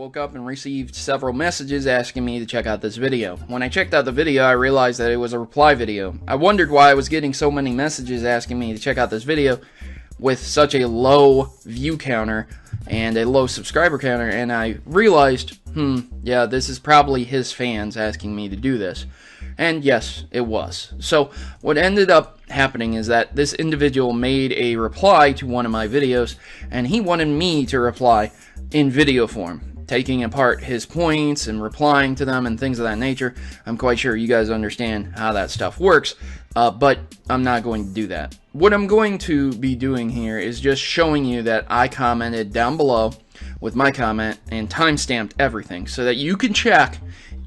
woke up and received several messages asking me to check out this video. When I checked out the video, I realized that it was a reply video. I wondered why I was getting so many messages asking me to check out this video with such a low view counter and a low subscriber counter, and I realized, yeah, this is probably his fans asking me to do this. And yes, it was. So what ended up happening is that this individual made a reply to one of my videos, and he wanted me to reply in video form, taking apart his points and replying to them and things of that nature. I'm quite sure you guys understand how that stuff works, but I'm not going to do that. What I'm going to be doing here is just showing you that I commented down below with my comment and timestamped everything so that you can check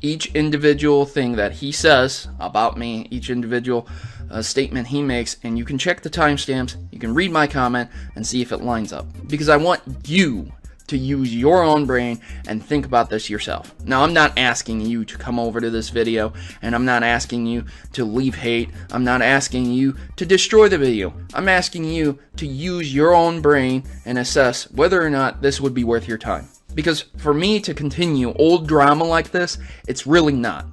each individual thing that he says about me, each individual statement he makes, and you can check the timestamps, you can read my comment, and see if it lines up. Because I want you to use your own brain and think about this yourself. Now, I'm not asking you to come over to this video, and I'm not asking you to leave hate. I'm not asking you to destroy the video. I'm asking you to use your own brain and assess whether or not this would be worth your time. Because for me to continue old drama like this, it's really not.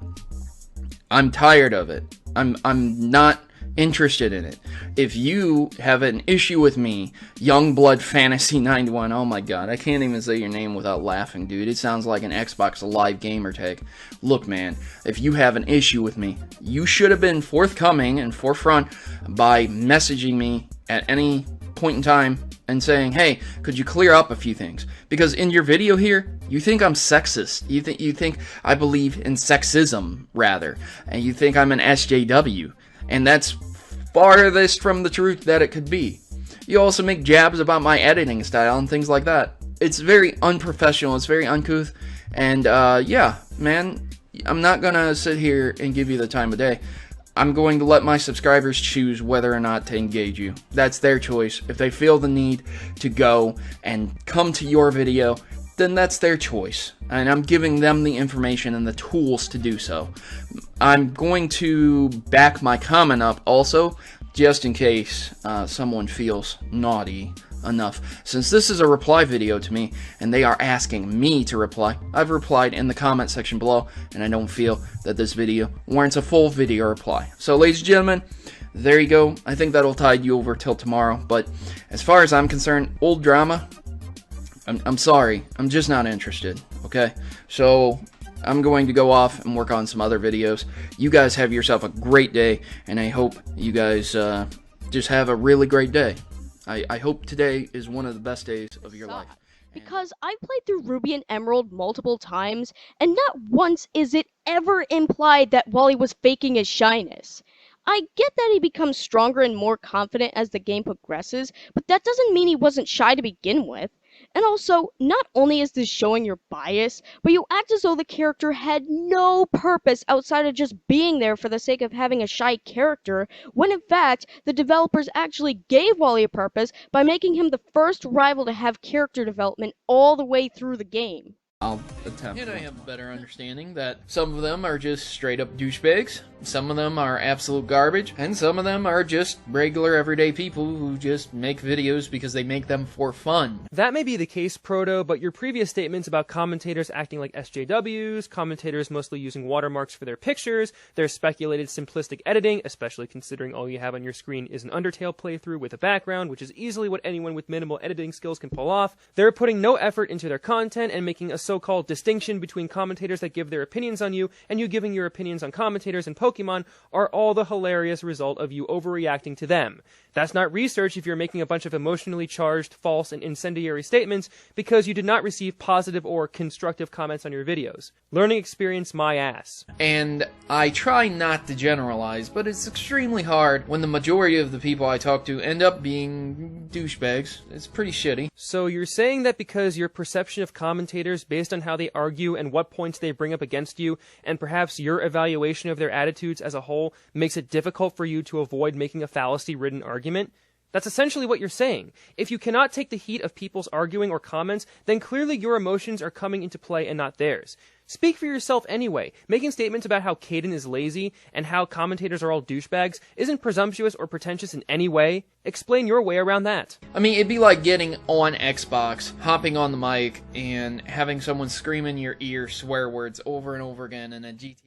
I'm tired of it. I'm not interested in it. If you have an issue with me, Youngblood Fantasy 91, oh my god, I can't even say your name without laughing, dude. It sounds like an Xbox Live gamer tag. Look, man, if you have an issue with me, you should have been forthcoming and forefront by messaging me at any point in time and saying, hey, could you clear up a few things? Because in your video here, you think I'm sexist. You think I believe in sexism, rather. And you think I'm an SJW. And that's farthest from the truth that it could be. You also make jabs about my editing style and things like that. It's very unprofessional. It's very uncouth. And, yeah, man, I'm not gonna sit here and give you the time of day. I'm going to let my subscribers choose whether or not to engage you. That's their choice. If they feel the need to go and come to your video, then that's their choice. And I'm giving them the information and the tools to do so. I'm going to back my comment up also, just in case someone feels naughty enough. Since this is a reply video to me, and they are asking me to reply, I've replied in the comment section below, and I don't feel that this video warrants a full video reply. So, ladies and gentlemen, there you go. I think that'll tide you over till tomorrow. But as far as I'm concerned, old drama, I'm sorry. I'm just not interested, okay? So, I'm going to go off and work on some other videos. You guys have yourself a great day, and I hope you guys just have a really great day. I hope today is one of the best days of your life. Because I've played through Ruby and Emerald multiple times, and not once is it ever implied that Wally was faking his shyness. I get that he becomes stronger and more confident as the game progresses, but that doesn't mean he wasn't shy to begin with. And also, not only is this showing your bias, but you act as though the character had no purpose outside of just being there for the sake of having a shy character, when in fact, the developers actually gave Wally a purpose by making him the first rival to have character development all the way through the game. I'll attempt. And I have a better understanding that some of them are just straight up douchebags, some of them are absolute garbage, and some of them are just regular everyday people who just make videos because they make them for fun. That may be the case, Proto, but your previous statements about commentators acting like SJWs, commentators mostly using watermarks for their pictures, their speculated simplistic editing, especially considering all you have on your screen is an Undertale playthrough with a background, which is easily what anyone with minimal editing skills can pull off. They're putting no effort into their content and making a so-called distinction between commentators that give their opinions on you and you giving your opinions on commentators and Pokemon are all the hilarious result of you overreacting to them. That's not research if you're making a bunch of emotionally charged, false, and incendiary statements because you did not receive positive or constructive comments on your videos. Learning experience my ass. And I try not to generalize, but it's extremely hard when the majority of the people I talk to end up being douchebags. It's pretty shitty. So you're saying that because your perception of commentators based on how they argue and what points they bring up against you, and perhaps your evaluation of their attitudes as a whole, makes it difficult for you to avoid making a fallacy-ridden argument? That's essentially what you're saying. If you cannot take the heat of people's arguing or comments, then clearly your emotions are coming into play and not theirs. Speak for yourself anyway. Making statements about how Caden is lazy and how commentators are all douchebags isn't presumptuous or pretentious in any way. Explain your way around that. I mean, it'd be like getting on Xbox, hopping on the mic, and having someone scream in your ear swear words over and over again in a GTA.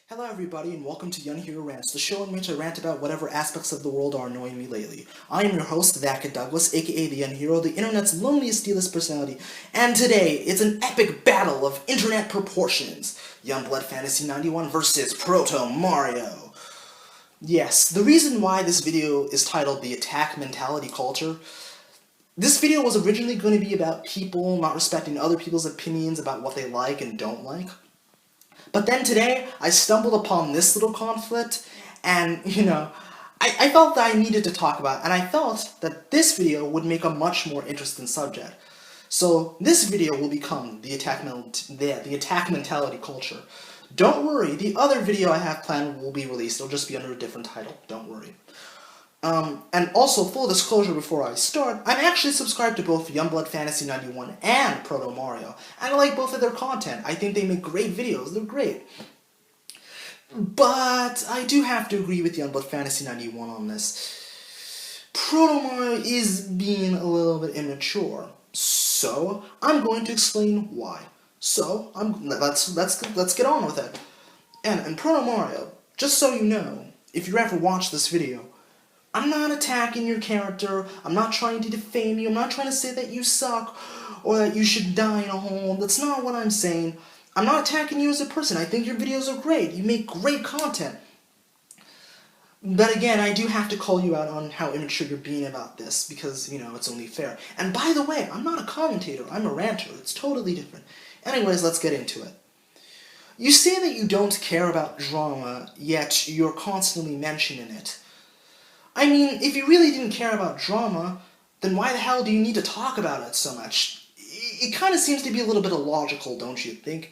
Hello everybody and welcome to Young Hero Rants, the show in which I rant about whatever aspects of the world are annoying me lately. I am your host, ThatKidDouglas, aka the Young Hero, the internet's loneliest D-list personality, and today it's an epic battle of internet proportions. Youngblood Fantasy 91 versus ProtoMari-NO. Yes, the reason why this video is titled The Attack Mentality Culture, this video was originally going to be about people not respecting other people's opinions about what they like and don't like. But then today, I stumbled upon this little conflict, and, I felt that I needed to talk about it, and I felt that this video would make a much more interesting subject. So, this video will become the attack mentality culture. Don't worry, the other video I have planned will be released, it'll just be under a different title, don't worry. And also, full disclosure before I start, I'm actually subscribed to both Youngblood Fantasy 91 and ProtoMari-NO, and I like both of their content. I think they make great videos, they're great. But I do have to agree with Youngblood Fantasy 91 on this. ProtoMari-NO is being a little bit immature, so I'm going to explain why. So, let's get on with it. And ProtoMari-NO, just so you know, if you ever watch this video, I'm not attacking your character, I'm not trying to defame you, I'm not trying to say that you suck, or that you should die in a hole, that's not what I'm saying. I'm not attacking you as a person, I think your videos are great, you make great content. But again, I do have to call you out on how immature you're being about this, because, it's only fair. And by the way, I'm not a commentator, I'm a ranter, it's totally different. Anyways, let's get into it. You say that you don't care about drama, yet you're constantly mentioning it. I mean, if you really didn't care about drama, then why the hell do you need to talk about it so much? It kind of seems to be a little bit illogical, don't you think?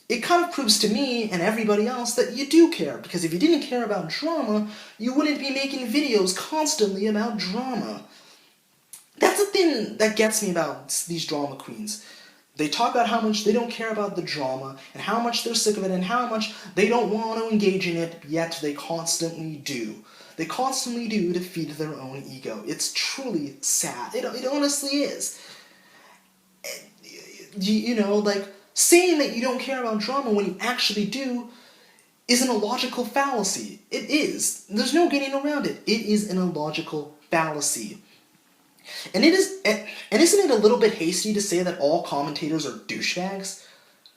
It kind of proves to me and everybody else that you do care, because if you didn't care about drama, you wouldn't be making videos constantly about drama. That's the thing that gets me about these drama queens. They talk about how much they don't care about the drama, and how much they're sick of it, and how much they don't want to engage in it, yet they constantly do. They constantly do to feed their own ego. It's truly sad. It honestly is. Saying that you don't care about drama when you actually do is an illogical fallacy. It is. There's no getting around it. It is an illogical fallacy. And isn't it a little bit hasty to say that all commentators are douchebags?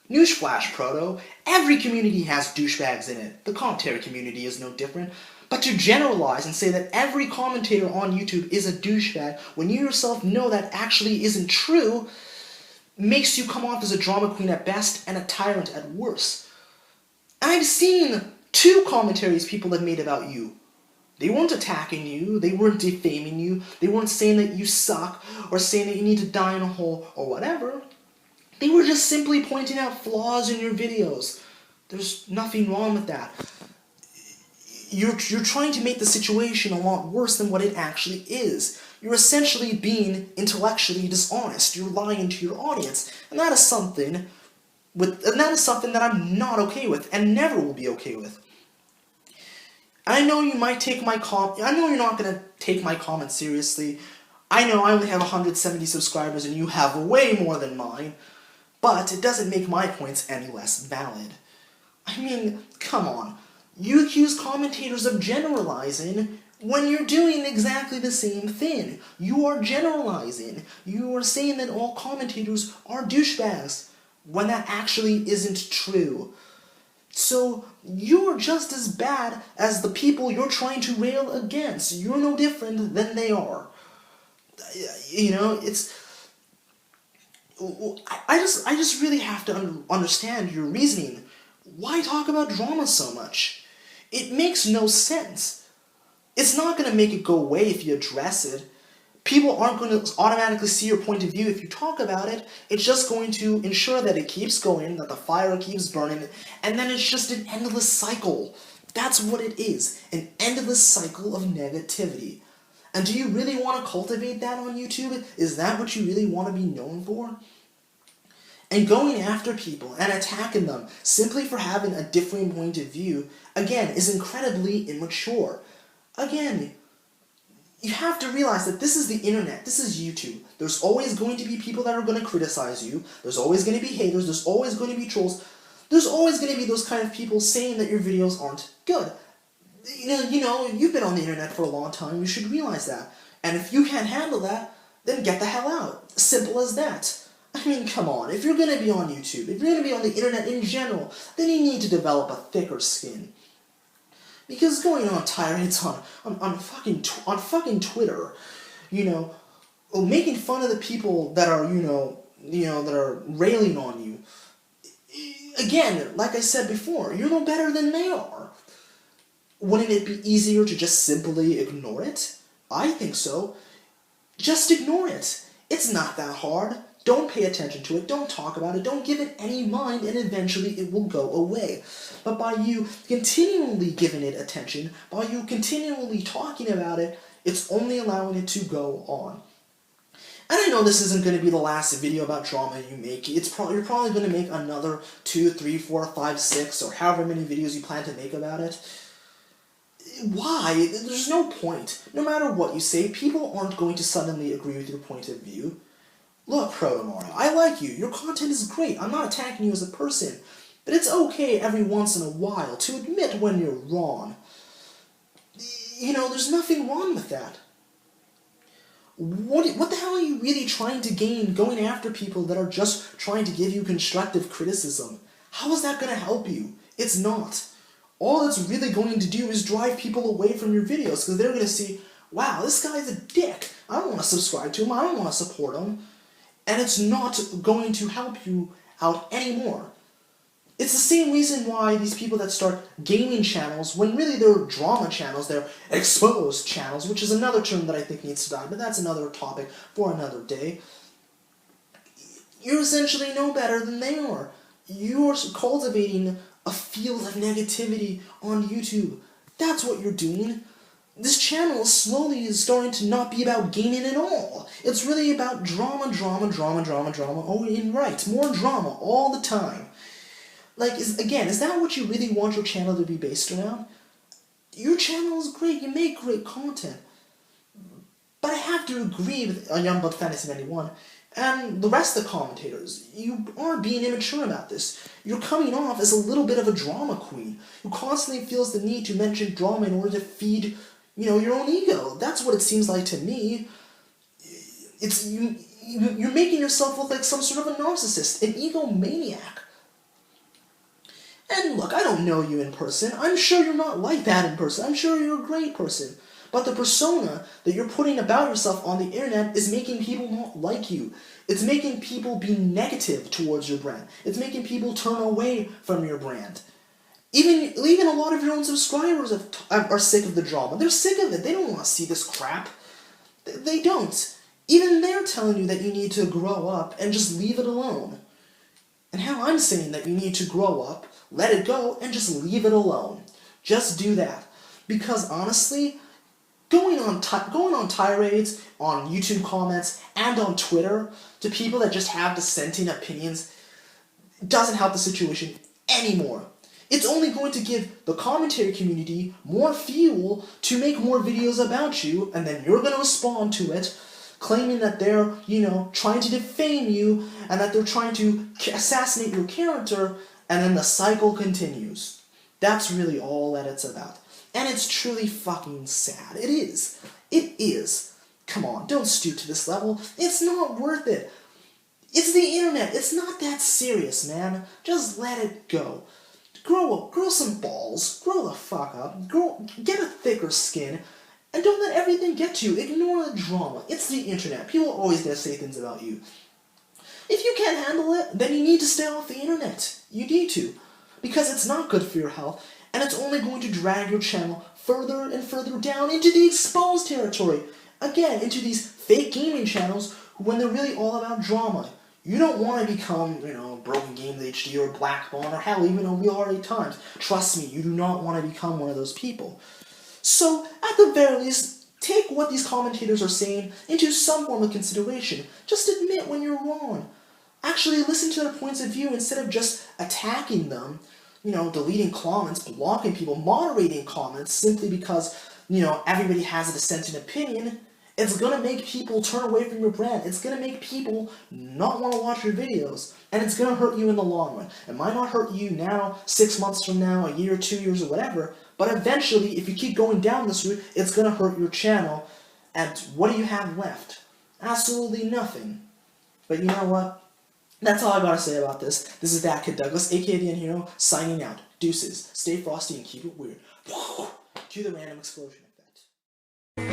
Newsflash, Proto. Every community has douchebags in it. The commentary community is no different. But to generalize and say that every commentator on YouTube is a douchebag when you yourself know that actually isn't true makes you come off as a drama queen at best and a tyrant at worst. I've seen 2 commentaries people have made about you. They weren't attacking you, they weren't defaming you, they weren't saying that you suck or saying that you need to die in a hole or whatever. They were just simply pointing out flaws in your videos. There's nothing wrong with that. You're trying to make the situation a lot worse than what it actually is. You're essentially being intellectually dishonest. You're lying to your audience, and that is something that I'm not okay with and never will be okay with. I know you might take my I know you're not gonna take my comments seriously. I know I only have 170 subscribers and you have way more than mine, but it doesn't make my points any less valid. I mean, come on. You accuse commentators of generalizing when you're doing exactly the same thing. You are generalizing. You are saying that all commentators are douchebags, when that actually isn't true. So, you're just as bad as the people you're trying to rail against. You're no different than they are. I just really have to understand your reasoning. Why talk about drama so much? It makes no sense. It's not going to make it go away if you address it. People aren't going to automatically see your point of view if you talk about it. It's just going to ensure that it keeps going, that the fire keeps burning, and then it's just an endless cycle. That's what it is, an endless cycle of negativity. And do you really want to cultivate that on YouTube? Is that what you really want to be known for? And going after people and attacking them simply for having a different point of view, again, is incredibly immature. Again, you have to realize that this is the internet, this is YouTube. There's always going to be people that are going to criticize you. There's always going to be haters. There's always going to be trolls. There's always going to be those kind of people saying that your videos aren't good. You know, you've been on the internet for a long time. You should realize that. And if you can't handle that, then get the hell out. Simple as that. I mean, come on. If you're going to be on YouTube, if you're going to be on the internet in general, then you need to develop a thicker skin. Because going on tirades on fucking Twitter, you know, making fun of the people that are, that are railing on you. Again, like I said before, you're no better than they are. Wouldn't it be easier to just simply ignore it? I think so. Just ignore it. It's not that hard. Don't pay attention to it. Don't talk about it. Don't give it any mind, and eventually it will go away. But by you continually giving it attention, by you continually talking about it, it's only allowing it to go on. And I know this isn't going to be the last video about drama you make. You're probably going to make another 2, 3, 4, 5, 6, or however many videos you plan to make about it. Why? There's no point. No matter what you say, people aren't going to suddenly agree with your point of view. Look, ProtoMari, I like you. Your content is great. I'm not attacking you as a person. But it's okay every once in a while to admit when you're wrong. You know, there's nothing wrong with that. What the hell are you really trying to gain going after people that are just trying to give you constructive criticism? How is that going to help you? It's not. All it's really going to do is drive people away from your videos because they're going to see, wow, this guy's a dick. I don't want to subscribe to him. I don't want to support him. And it's not going to help you out anymore. It's the same reason why these people that start gaming channels, when really they're drama channels, they're exposed channels, which is another term that I think needs to die, but that's another topic for another day. You're essentially no better than they are. You're cultivating a field of negativity on YouTube. That's what you're doing. This channel slowly is starting to not be about gaming at all. It's really about drama. Oh, and right, more drama all the time. Like, is that what you really want your channel to be based around? Your channel is great, you make great content. But I have to agree with Youngblood Fantasy 91 and the rest of the commentators. You are being immature about this. You're coming off as a little bit of a drama queen who constantly feels the need to mention drama in order to feed, your own ego. That's what it seems like to me. It's you're making yourself look like some sort of a narcissist, an egomaniac. And look, I don't know you in person. I'm sure you're not like that in person. I'm sure you're a great person. But the persona that you're putting about yourself on the internet is making people not like you. It's making people be negative towards your brand. It's making people turn away from your brand. Even a lot of your own subscribers are sick of the drama. They're sick of it. They don't want to see this crap. They don't. Even they're telling you that you need to grow up and just leave it alone. And how I'm saying that you need to grow up, let it go, and just leave it alone. Just do that. Because honestly, going on tirades, on YouTube comments, and on Twitter, to people that just have dissenting opinions, doesn't help the situation anymore. It's only going to give the commentary community more fuel to make more videos about you, and then you're going to respond to it, claiming that they're, trying to defame you, and that they're trying to assassinate your character, and then the cycle continues. That's really all that it's about. And it's truly fucking sad. It is. It is. Come on, don't stoop to this level. It's not worth it. It's the internet. It's not that serious, man. Just let it go. Grow up. Grow some balls. Grow the fuck up. Get a thicker skin. And don't let everything get to you. Ignore the drama. It's the internet. People are always going to say things about you. If you can't handle it, then you need to stay off the internet. You need to. Because it's not good for your health, and it's only going to drag your channel further and further down into the exposed territory. Again, into these fake gaming channels when they're really all about drama. You don't want to become, Broken Games HD or Blackbone or hell, even a Real Hard 8 Times. Trust me, you do not want to become one of those people. So, at the very least, Take what these commentators are saying into some form of consideration. Just admit when you're wrong. Actually listen to their points of view instead of just attacking them, deleting comments, blocking people, moderating comments simply because, everybody has a dissenting opinion. It's going to make people turn away from your brand. It's going to make people not want to watch your videos. And it's going to hurt you in the long run. It might not hurt you now, 6 months from now, a year, 2 years, or whatever. But eventually, if you keep going down this route, it's going to hurt your channel. And what do you have left? Absolutely nothing. But you know what? That's all I gotta say about this. This is ThatKidDouglas, aka the Hero, signing out. Deuces. Stay frosty and keep it weird. Cue the random explosion effect.